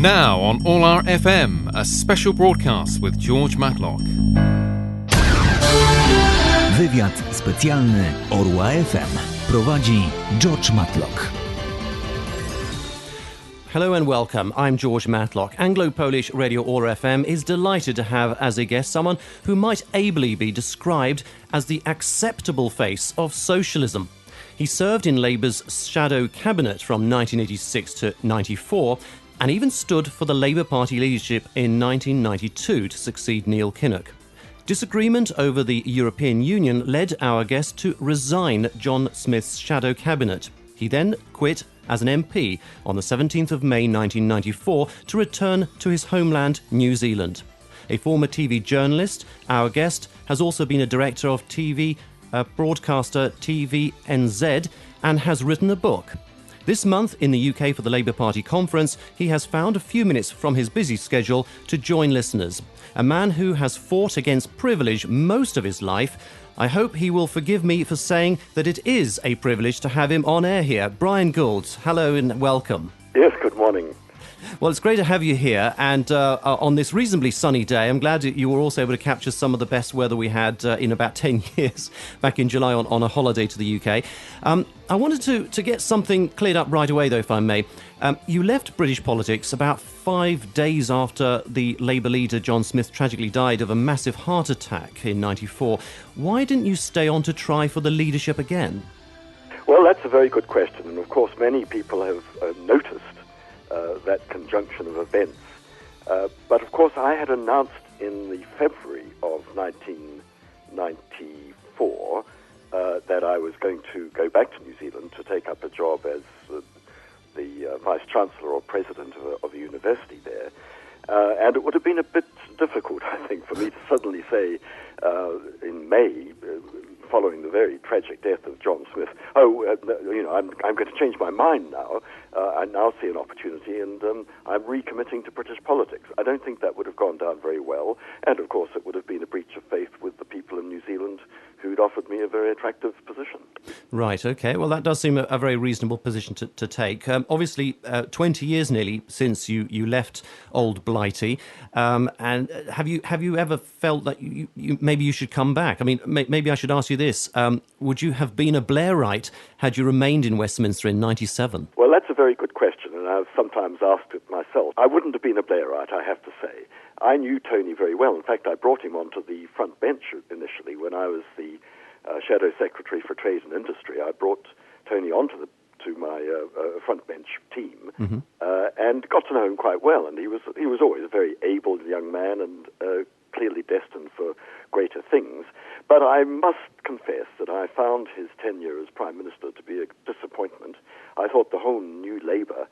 Now on All Our FM, a special broadcast with George Matlock. Wywiad specjalny Orła FM prowadzi George Matlock. Hello and welcome. I'm George Matlock. Anglo-Polish Radio Orła FM is delighted to have as a guest someone who might ably be described as the acceptable face of socialism. He served in Labour's shadow cabinet from 1986 to 94 and even stood for the Labour Party leadership in 1992 to succeed Neil Kinnock. Disagreement over the European Union led our guest to resign John Smith's shadow cabinet. He then quit as an MP on the 17th of May 1994 to return to his homeland, New Zealand. A former TV journalist, our guest has also been a director of TV broadcaster TVNZ and has written a book. This month in the UK for the Labour Party conference, he has found a few minutes from his busy schedule to join listeners. A man who has fought against privilege most of his life. I hope he will forgive me for saying that it is a privilege to have him on air here. Bryan Gould, hello and welcome. Yes, good morning. Well, it's great to have you here, and on this reasonably sunny day, I'm glad that you were also able to capture some of the best weather we had in about 10 years back in July on a holiday to the UK. I wanted to get something cleared up right away, though, if I may. You left British politics about 5 days after the Labour leader John Smith tragically died of a massive heart attack in '94. Why didn't you stay on to try for the leadership again? Well, that's a very good question, and of course many people have noticed that conjunction of events. But of course I had announced in the February of 1994 that I was going to go back to New Zealand to take up a job as the Vice-Chancellor or President of a university there. And it would have been a bit difficult, I think, for me to suddenly say in May, following the very tragic death of John Smith, I'm going to change my mind now. I now see an opportunity, and I'm recommitting to British politics. I don't think that would have gone down very well, and of course it would have been a breach of faith with the people in New Zealand who'd offered me a very attractive position. Right, OK. Well, that does seem a very reasonable position to take. Obviously, 20 years nearly since you left Old Blighty. And have you ever felt that you maybe you should come back? I mean, maybe I should ask you this. Would you have been a Blairite had you remained in Westminster in '97? Well, that's a very good question, and I've sometimes asked it myself. I wouldn't have been a Blairite, I have to say. I knew Tony very well. In fact, I brought him onto the front bench initially when I was the Shadow Secretary for Trade and Industry. I brought Tony onto to my front bench team and got to know him quite well. And he was always a very able young man and clearly destined for greater things. But I must confess that I found his tenure as Prime Minister to be a disappointment. I thought the whole New Labour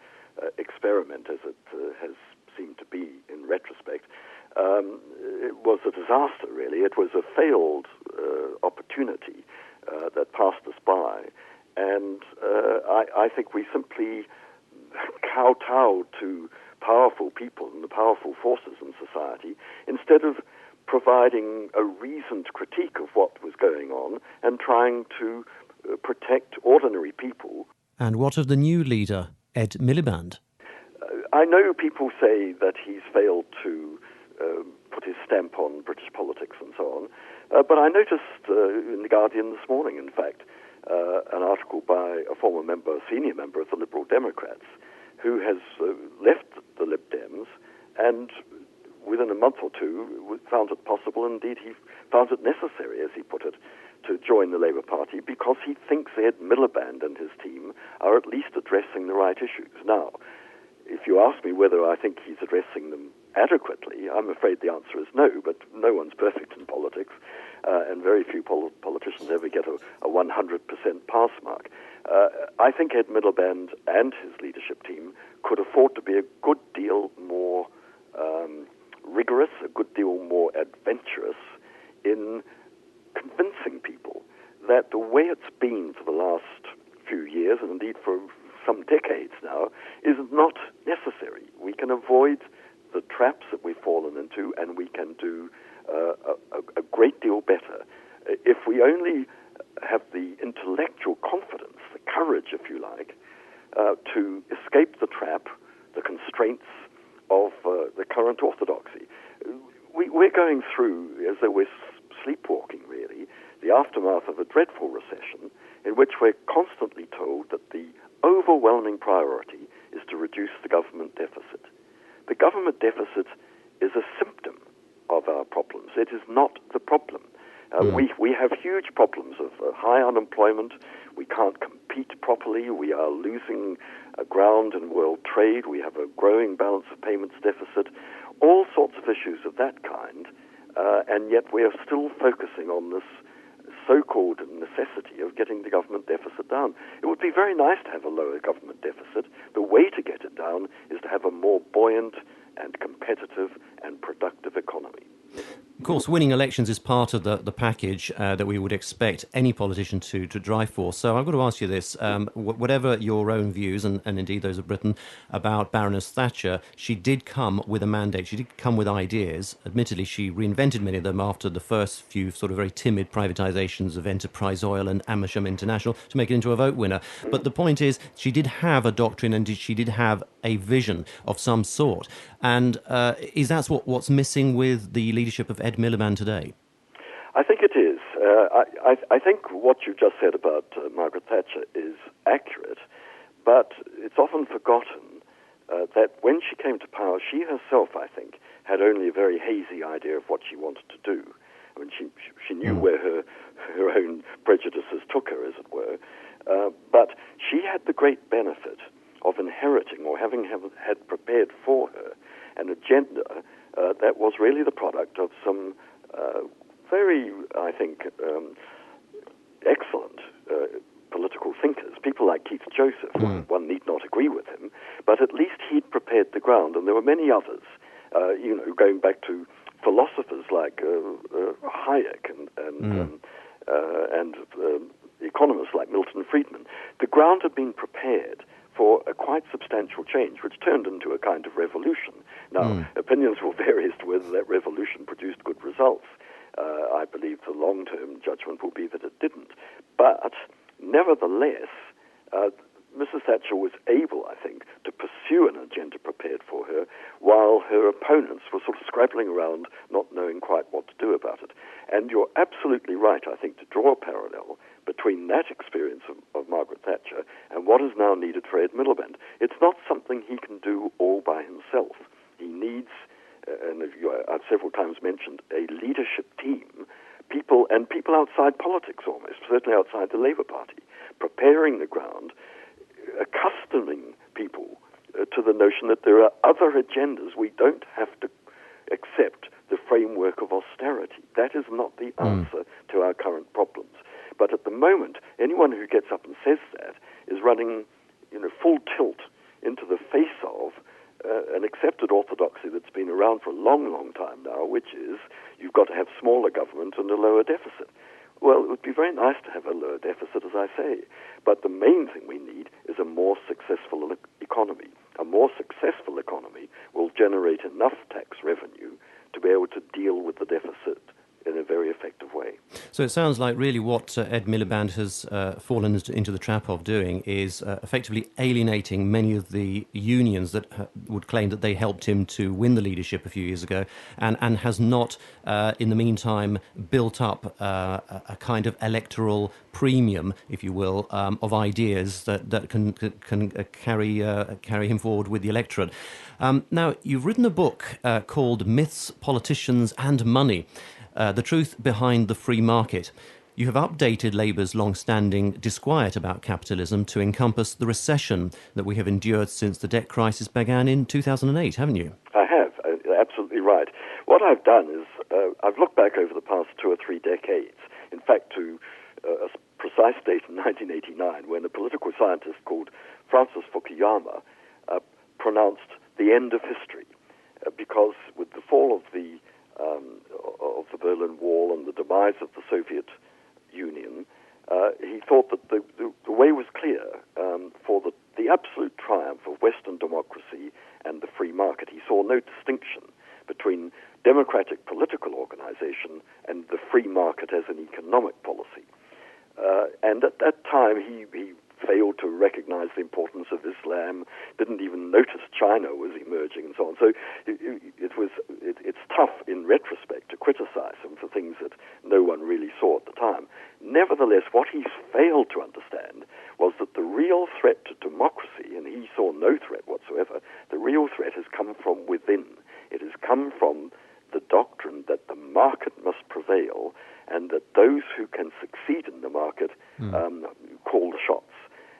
experiment, as it has seemed to be in retrospect, it was a disaster, really. It was a failed opportunity that passed us by. And I think we simply kowtowed to powerful people and the powerful forces in society instead of providing a reasoned critique of what was going on and trying to protect ordinary people. And what of the new leader, Ed Miliband? I know people say that he's failed to put his stamp on British politics and so on, but I noticed in The Guardian this morning, in fact, an article by a senior member of the Liberal Democrats, who has left the Lib Dems and within a month or two found it possible, indeed he found it necessary, as he put it, to join the Labour Party because he thinks Ed Miliband and his team are at least addressing the right issues. Now, if you ask me whether I think he's addressing them adequately, I'm afraid the answer is no, but no one's perfect in politics, and very few politicians ever get a 100% pass mark. I think Ed Miliband and his leadership team could afford to be a good deal more rigorous, a good deal more adventurous in convincing people that the way it's been for the last few years, and indeed for some decades now, is not necessary. We can avoid the traps that we've fallen into, and we can do a great deal better if we only have the intellectual confidence, the courage, if you like, to escape the trap, the constraints, violent orthodoxy. We're going through, as though we're sleepwalking really, the aftermath of a dreadful recession in which we're constantly told that the overwhelming priority is to reduce the government deficit. The government deficit is a symptom of our problems. It is not the problem. We have huge problems of high unemployment. We can't compete properly. We are losing ground in world trade. We have a growing balance of payments deficit. All sorts of issues of that kind. And yet we are still focusing on this so-called necessity of getting the government deficit down. It would be very nice to have a lower government deficit. The way to get it down is to have a more buoyant and competitive and productive economy. Of course, winning elections is part of the package that we would expect any politician to drive for. So I've got to ask you this. Whatever your own views, and indeed those of Britain, about Baroness Thatcher, she did come with a mandate. She did come with ideas. Admittedly, she reinvented many of them after the first few sort of very timid privatisations of Enterprise Oil and Amersham International to make it into a vote winner. But the point is, she did have a doctrine and she did have a vision of some sort. And is that what's missing with the leadership of Ed Miliband today? I think it is. I think what you just said about Margaret Thatcher is accurate, but it's often forgotten that when she came to power, she herself, I think, had only a very hazy idea of what she wanted to do. I mean, she knew where her own prejudices took her, as it were, but she had the great benefit of inheriting or having had prepared for her an agenda that was really the product of some very, I think, excellent political thinkers, people like Keith Joseph. One need not agree with him, but at least he'd prepared the ground, and there were many others, going back to philosophers like Hayek and economists like Milton Friedman. The ground had been prepared for a quite substantial change, which turned into a kind of revolution. Now, opinions will vary as to whether that revolution produced good results. I believe the long-term judgment will be that it didn't. But nevertheless, Mrs. Thatcher was able, I think, to pursue an agenda prepared for her, while her opponents were sort of scrabbling around, not knowing quite what to do about it. And you're absolutely right, I think, to draw a parallel between that experience of Margaret Thatcher and what is now needed for Ed Miliband. It's not something he can do all by himself. He needs, and I've several times mentioned, a leadership team, people outside politics almost, certainly outside the Labour Party, preparing the ground, accustoming people to the notion that there are other agendas. We don't have to accept the framework of austerity. That is not the answer to our current problems. But at the moment, anyone who gets up and says that is running, full tilt into the face of an accepted orthodoxy that's been around for a long, long time now, which is you've got to have smaller government and a lower deficit. Well, it would be very nice to have a lower deficit, as I say, but the main thing we need is a more successful economy. A more successful economy will generate enough tax revenue to be able to deal with the deficit in a very effective way. So it sounds like really what Ed Miliband has fallen into the trap of doing is effectively alienating many of the unions that would claim that they helped him to win the leadership a few years ago, and has not, in the meantime, built up a kind of electoral premium, if you will, of ideas that can carry him forward with the electorate. Now, you've written a book called Myths, Politicians and Money, The Truth Behind the Free Market. You have updated Labour's long-standing disquiet about capitalism to encompass the recession that we have endured since the debt crisis began in 2008, haven't you? I have, absolutely right. What I've done is I've looked back over the past 2 or 3 decades, in fact to a precise date in 1989, when a political scientist called Francis Fukuyama pronounced the end of history, because with the fall of the Berlin Wall and the demise of the Soviet Union, he thought that the way was clear for the absolute triumph of Western democracy and the free market. He saw no distinction between democratic political organization and the free market as an economic policy. And at that time, he failed to recognize the importance of Islam, didn't even notice noticed China was emerging and so on. So it's tough in retrospect to criticize him for things that no one really saw at the time. Nevertheless, what he failed to understand was that the real threat to democracy, and he saw no threat whatsoever, the real threat has come from within. It has come from the doctrine that the market must prevail and that those who can succeed in the market call the shots.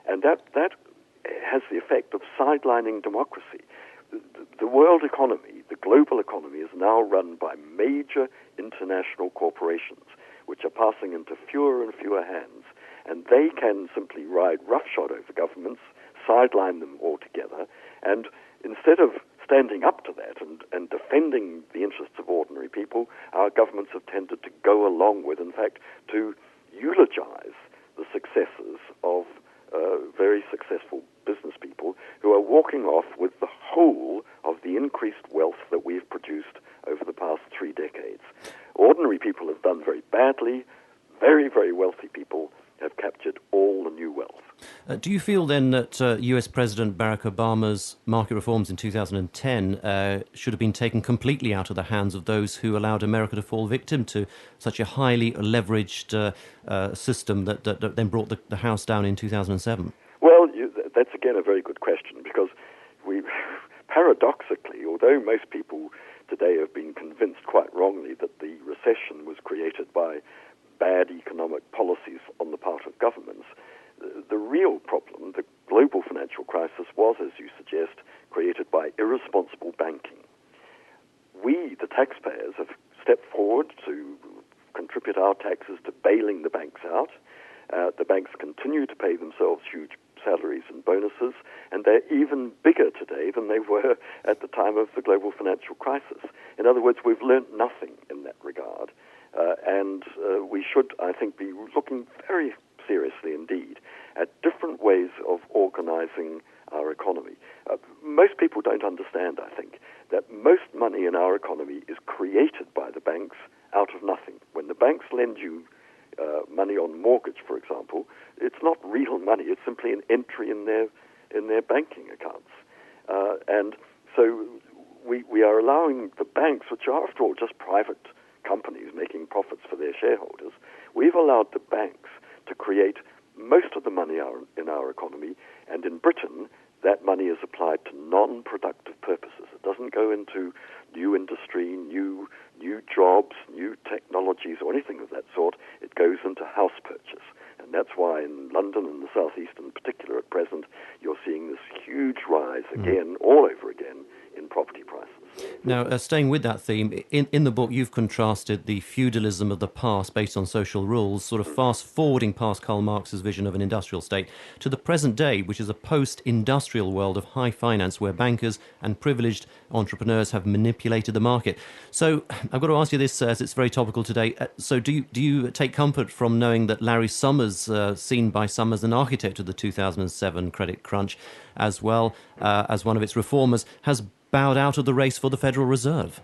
And that has the effect of sidelining democracy. The world economy, the global economy, is now run by major international corporations, which are passing into fewer and fewer hands, and they can simply ride roughshod over governments, sideline them altogether, and instead of standing up to that and defending the interests of ordinary people, our governments have tended to go along with, in fact, to eulogize the successes of very successful business people who are walking off with the whole of the increased wealth that we've produced over the past 3 decades. Ordinary people have done very badly. Very, very wealthy people have captured all the new wealth. Do you feel then that US President Barack Obama's market reforms in 2010 should have been taken completely out of the hands of those who allowed America to fall victim to such a highly leveraged system that then brought the house down in 2007? Well, that's again a very good question, because paradoxically, although most people today have been convinced quite wrongly that the recession was created by bad economic policies on the part of governments, the real problem, the global financial crisis, was, as you suggest, created by irresponsible banking. We, the taxpayers, have stepped forward to contribute our taxes to bailing the banks out. The banks continue to pay themselves huge salaries and bonuses, and they're even bigger today than they were at the time of the global financial crisis. In other words, we've learnt nothing in that regard, and we should, I think, be looking very seriously indeed at different ways of organizing our economy. Most people don't understand, I think, that most money in our economy is created by the banks out of nothing. When the banks lend you money on mortgage, for example, it's not real money. It's simply an entry in their banking accounts. And so we are allowing the banks, which are, after all, just private companies making profits for their shareholders, we've allowed the banks to create most of the money in our economy, and in Britain, that money is applied to non-productive purposes. It doesn't go into new industry, new jobs, new technologies, or anything of that sort. It goes into house purchase. And that's why in London and the southeast in particular at present, you're seeing this huge rise again, all over again, in property prices. Now, staying with that theme, in the book you've contrasted the feudalism of the past based on social rules, sort of fast-forwarding past Karl Marx's vision of an industrial state, to the present day, which is a post-industrial world of high finance where bankers and privileged entrepreneurs have manipulated the market. So I've got to ask you this, as it's very topical today. So do you take comfort from knowing that Larry Summers, seen by some as an architect of the 2007 credit crunch, as well as one of its reformers, has bowed out of the race for the Federal Reserve?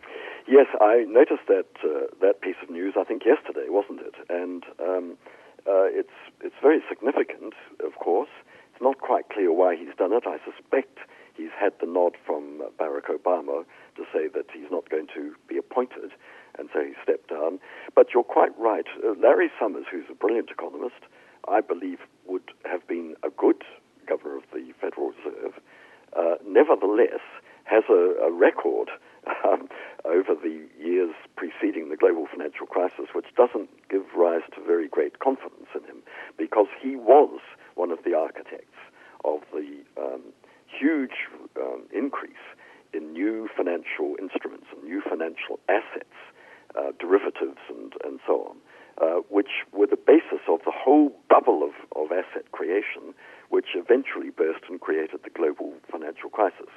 Yes, I noticed that piece of news, I think yesterday, wasn't it? And it's very significant, of course. It's not quite clear why he's done it. I suspect he's had the nod from Barack Obama to say that he's not going to be appointed, and so he stepped down. But you're quite right. Larry Summers, who's a brilliant economist, I believe would have been a good governor of the Federal Reserve, nevertheless has a record over the years preceding the global financial crisis, which doesn't give rise to very great confidence in him, because he was one of the architects of the huge increase in new financial instruments and new financial assets, derivatives and so on, which were the basis of the whole bubble of asset creation, which eventually burst and created the global financial crisis.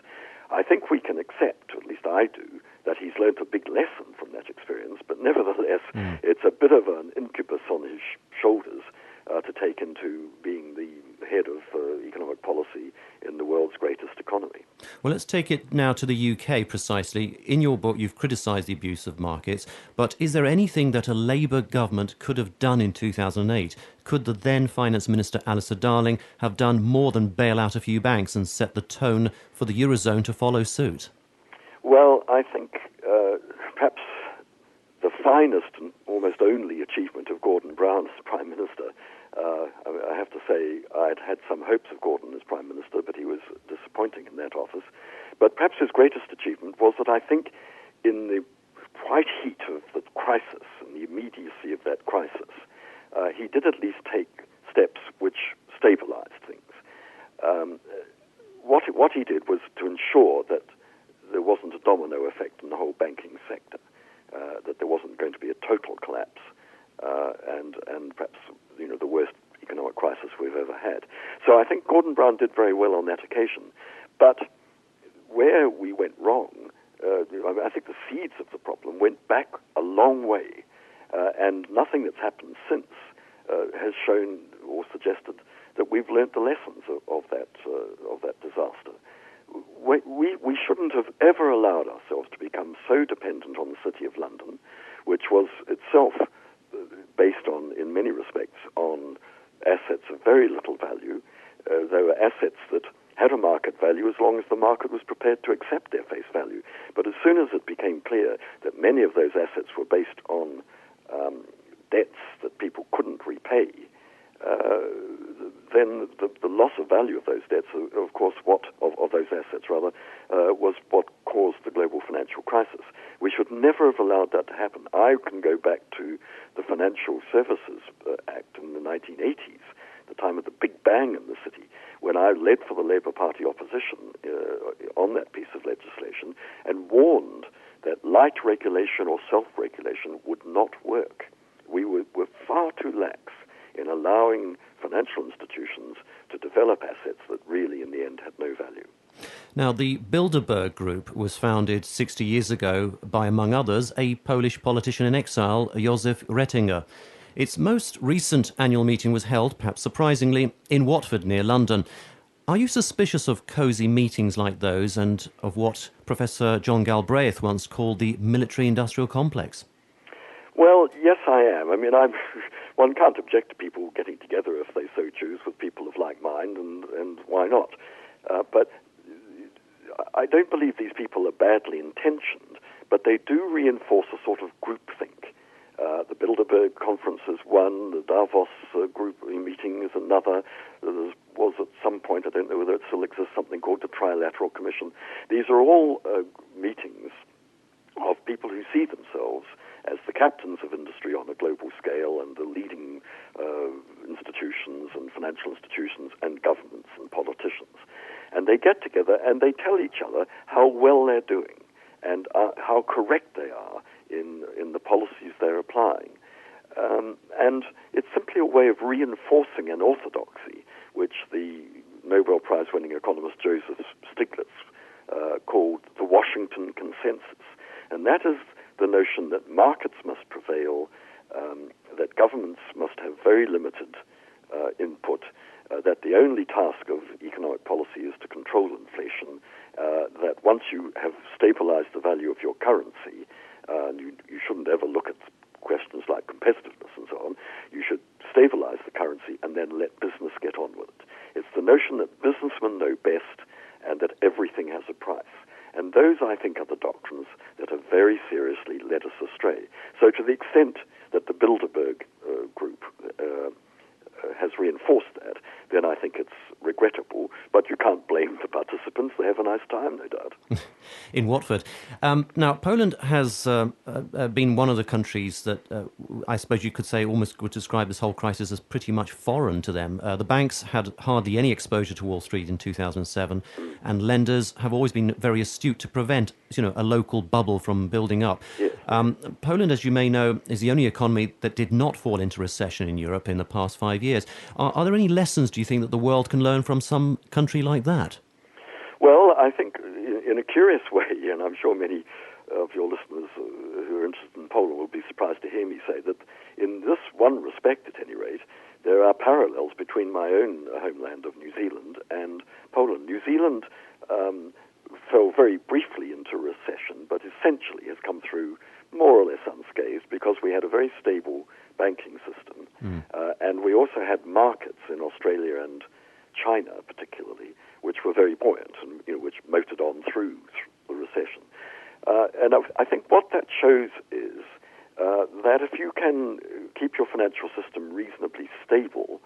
I think we can accept, at least I do, that he's learned a big lesson from that experience, but nevertheless, it's a bit of an incubus on his shoulders to take into being the head of economic policy in the world's greatest economy. Well, let's take it now to the UK precisely. In your book, you've criticised the abuse of markets, but is there anything that a Labour government could have done in 2008? Could the then Finance Minister Alistair Darling have done more than bail out a few banks and set the tone for the Eurozone to follow suit? Well, I think perhaps the finest and almost only achievement of Gordon Brown as Prime Minister. I have to say I'd had some hopes of Gordon as Prime Minister, but he was disappointing in that office. But perhaps his greatest achievement was that I think in the white heat of the crisis and the immediacy of that crisis, he did at least take steps which stabilized things. What he did was to ensure that there wasn't a domino effect in the whole banking sector, that there wasn't going to be a total collapse, and perhaps the worst economic crisis we've ever had. So I think Gordon Brown did very well on that occasion. But where we went wrong, I think the seeds of the problem went back a long way, and nothing that's happened since has shown or suggested that we've learnt the lessons of that disaster. We shouldn't have ever allowed ourselves to become so dependent on the City of London, which was itself based on, in many respects, on assets of very little value. They were assets that had a market value as long as the market was prepared to accept their face value. But as soon as it became clear that many of those assets were based on debts that people couldn't repay, then the loss of value of those debts, of course, of those assets rather, was what caused the global financial crisis. We should never have allowed that to happen. I can go back to the Financial Services Act in the 1980s, the time of the Big Bang in the city, when I led for the Labour Party opposition on that piece of legislation and warned that light regulation or self-regulation would not work. We were far too lax in allowing financial institutions to develop assets that really, in the end, had no value. Now, the Bilderberg Group was founded 60 years ago by, among others, a Polish politician in exile, Józef Rettinger. Its most recent annual meeting was held, perhaps surprisingly, in Watford, near London. Are you suspicious of cosy meetings like those and of what Professor John Galbraith once called the military-industrial complex? Well, yes, I am. I mean, one can't object to people getting together if they so choose with people of like mind, and why not? But I don't believe these people are badly intentioned, but they do reinforce a sort of groupthink. The Bilderberg conference is one, the Davos group meeting is another. There was at some point, I don't know whether it still exists, something called the Trilateral Commission. These are all meetings of people who see themselves as the captains of industry on a global scale and the leading institutions and financial institutions and governments and politicians. And they get together and they tell each other how well they're doing and how correct they are in the policies they're applying. And it's simply a way of reinforcing an orthodoxy which the Nobel Prize-winning economist Joseph Stiglitz called the Washington Consensus. And that is the notion that markets must prevail, that governments must have very limited input, that the only task of economic policy is to control inflation, that once you have stabilized the value of your currency, you shouldn't ever look at questions like competitiveness and so on, you should stabilize the currency and then let business get on with it. It's the notion that businessmen know best and that everything has a price. And those, I think, are the doctrines that have very seriously led us astray. So to the extent that the Bilderberg group has reinforced that, then I think it's regrettable. But you can't blame the participants. They have a nice time, no doubt. In Watford. Now, Poland has been one of the countries that I suppose you could say almost would describe this whole crisis as pretty much foreign to them. The banks had hardly any exposure to Wall Street in 2007, and lenders have always been very astute to prevent, a local bubble from building up. Yes. Poland, as you may know, is the only economy that did not fall into recession in Europe in the past 5 years. Are there any lessons, do you think, that the world can learn from some country like that? Well, I think in a curious way, and I'm sure many of your listeners who are interested in Poland will be surprised to hear me say that in this one respect, at any rate, there are parallels between my own homeland of New Zealand and Poland. New Zealand fell very briefly into recession, but essentially has come through more or less unscathed because we had a very stable banking system. And we also had markets in Australia and China particularly, which were very buoyant and which motored on through the recession. And I think what that shows is that if you can keep your financial system reasonably stable,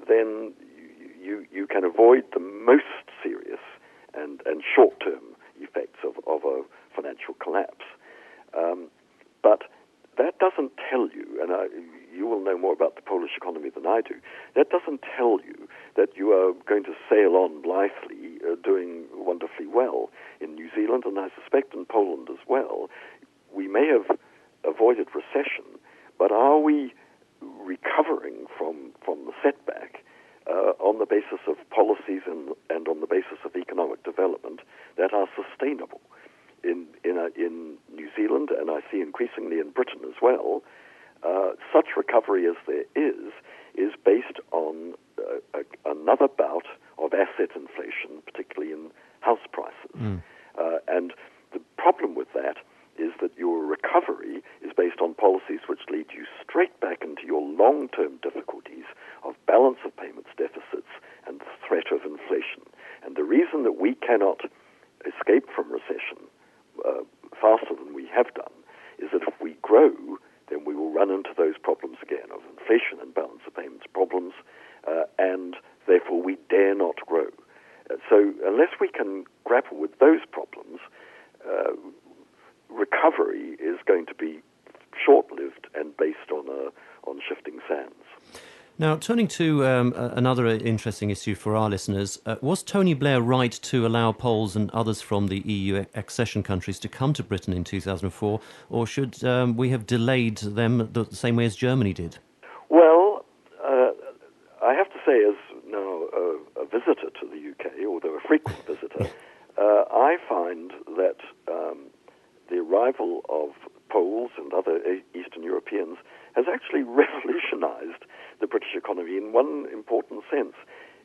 then you can avoid the most serious and short-term effects of a financial collapse. But that doesn't tell you, and you will know more about the Polish economy than I do, that doesn't tell you that you are going to sail on blithely, doing wonderfully well in New Zealand, and I suspect in Poland as well. We may have avoided recession, but are we recovering from the setback on the basis of policies and on the basis of economic development that are sustainable? In New Zealand, and I see increasingly in Britain as well, such recovery as there is based on another bout of asset inflation, particularly in house prices. And the problem with that is that your recovery is based on policies which lead you straight back into your long-term difficulties of balance of payments deficits and the threat of inflation. And the reason that we cannot escape from recession faster than we have done is that if we grow, then we will run into those problems again of inflation and balance of payments problems, and therefore we dare not grow. So unless we can grapple with those problems, recovery is going to be short-lived and based on shifting sands. Now, turning to another interesting issue for our listeners, was Tony Blair right to allow Poles and others from the EU accession countries to come to Britain in 2004, or should we have delayed them the same way as Germany did? Well, I have to say, as now a visitor to the UK, although a frequent visitor, I find that the arrival of Poles and other Eastern Europeans has actually revolutionized the British economy in one important sense.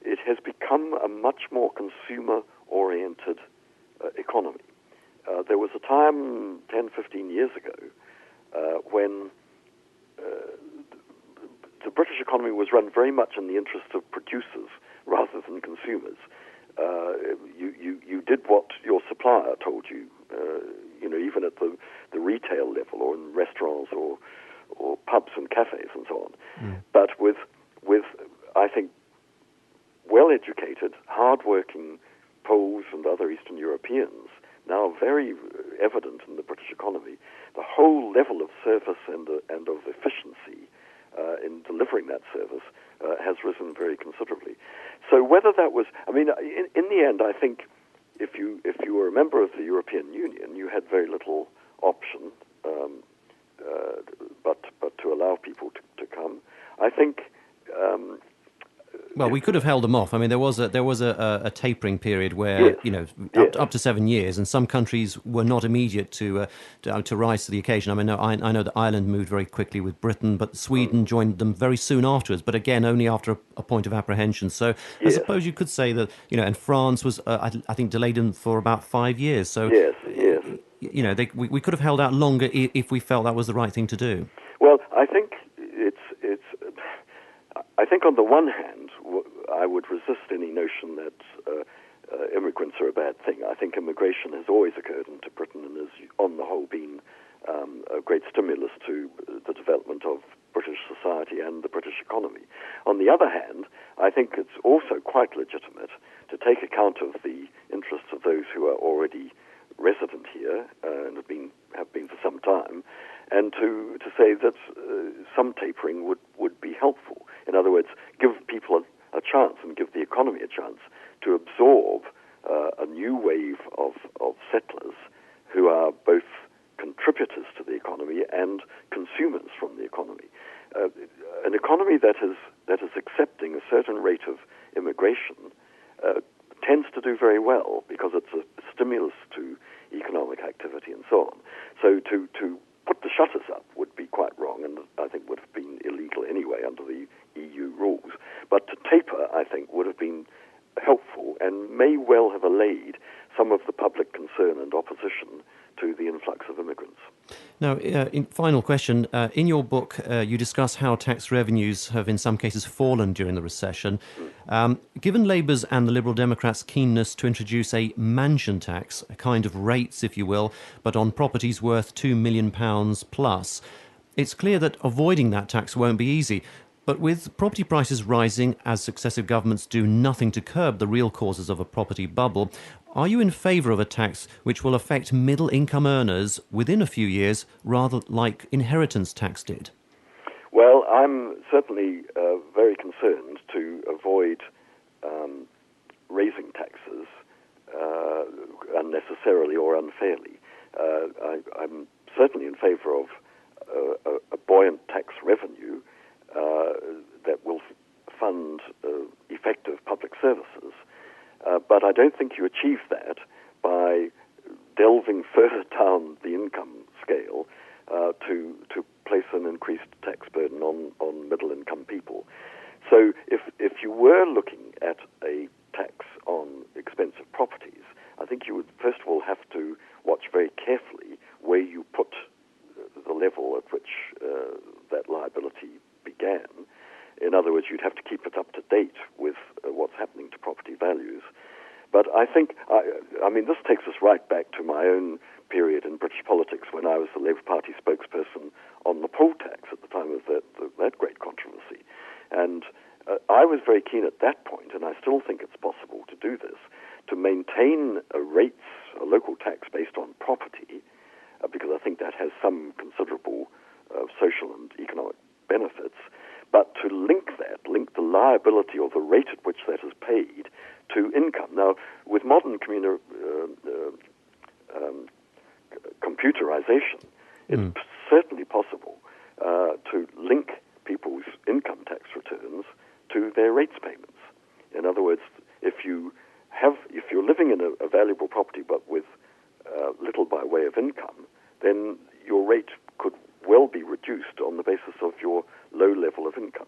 It has become a much more consumer-oriented economy. There was a time 10, 15 years ago when the British economy was run very much in the interest of producers rather than consumers. You did what your supplier told you, even at the retail level or in restaurants or pubs and cafes and so on. But with I think well-educated, hard-working Poles and other Eastern Europeans, now very evident in the British economy, the whole level of service and of efficiency in delivering that service has risen very considerably. So whether that was, in the end, I think if you were a member of the European Union, you had very little option but to allow people to come. I think. Well, we could have held them off. I mean, there was a tapering period where up to 7 years, and some countries were not immediate to rise to the occasion. I mean, I know that Ireland moved very quickly with Britain, but Sweden joined them very soon afterwards. But again, only after a point of apprehension. So I suppose you could say that and France was I think delayed them for about 5 years. So yes. We could have held out longer if we felt that was the right thing to do. Well, I think I think on the one hand, I would resist any notion that immigrants are a bad thing. I think immigration has always occurred into Britain and has, on the whole, been a great stimulus to the development of British society and the British economy. On the other hand, I think it's also quite legitimate to take account of the interests of those who are already resident here and have been for some time, and to say that some tapering would be helpful. In other words, give people a chance and give the economy a chance to absorb a new wave of settlers who are both contributors to the economy and consumers from the economy. An economy that is accepting a certain rate of immigration tends to do very well because it's a stimulus to economic activity and so on. So to put the shutters up would be quite wrong, and I think would have been illegal anyway under the EU rules. But to taper, I think, would have been helpful and may well have allayed some the public concern and opposition to the influx of immigrants. Now, final question. In your book, you discuss how tax revenues have in some cases fallen during the recession. Given Labour's and the Liberal Democrats' keenness to introduce a mansion tax, a kind of rates, if you will, but on properties worth £2 million plus, it's clear that avoiding that tax won't be easy. But with property prices rising as successive governments do nothing to curb the real causes of a property bubble, are you in favour of a tax which will affect middle-income earners within a few years, rather like inheritance tax did? Well, I'm certainly very concerned to avoid raising taxes unnecessarily or unfairly. I'm certainly in favour of a buoyant tax revenue that will fund effective public services. But I don't think you achieve that by delving further down the income scale to place an increased tax burden on middle-income people. So if you were looking at a tax on expensive properties, I think you would first of all have to watch very carefully where you put the level at which that liability began. In other words, you'd have to keep it up to date with what's happening to property values. But I think, I mean, this takes us right back to my own period in British politics when I was the Labour Party spokesperson on the poll tax at the time of that great controversy. And I was very keen at that point, and I still think it's possible to do this, to maintain a local tax based on property, because I think that has some considerable social and economic benefits, but to link the liability or the rate at which that is paid to income. Now, with modern computerization, it's certainly possible to link people's income tax returns to their rates payments. In other words, if you're living in a valuable property but with little by way of income, then your rate could well be reduced on the basis of your low level of income.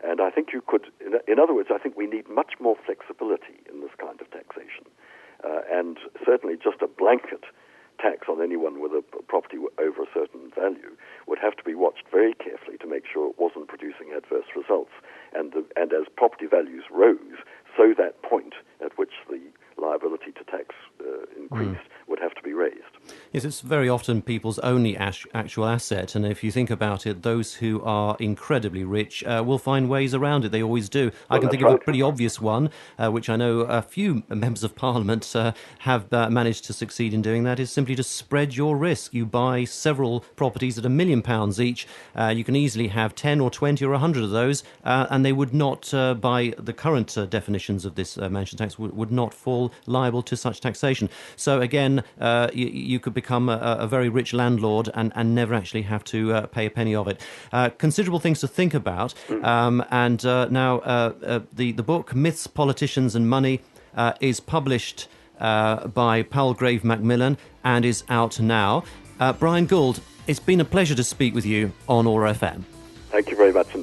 And I think you could, in other words, I think we need much more flexibility in this kind of taxation. And certainly just a blanket tax on anyone with a property over a certain value would have to be watched very carefully to make sure it wasn't producing adverse results. And as property values rose, so that point at which the liability to tax increased would have to be raised. Yes, it's very often people's only actual asset, and if you think about it, those who are incredibly rich will find ways around it. They always do. Well, I can think of a pretty obvious one, which I know a few members of Parliament have managed to succeed in doing. That is simply to spread your risk. You buy several properties at £1 million each. You can easily have 10 or 20 or 100 of those, and they would not, by the current definitions of this mansion tax, would not fall liable to such taxation. So again, you could become a very rich landlord and never actually have to pay a penny of it. Considerable things to think about. And now the book Myths, Politicians and Money is published by Palgrave Macmillan and is out now. Bryan Gould, it's been a pleasure to speak with you on OAR FM. Thank you very much.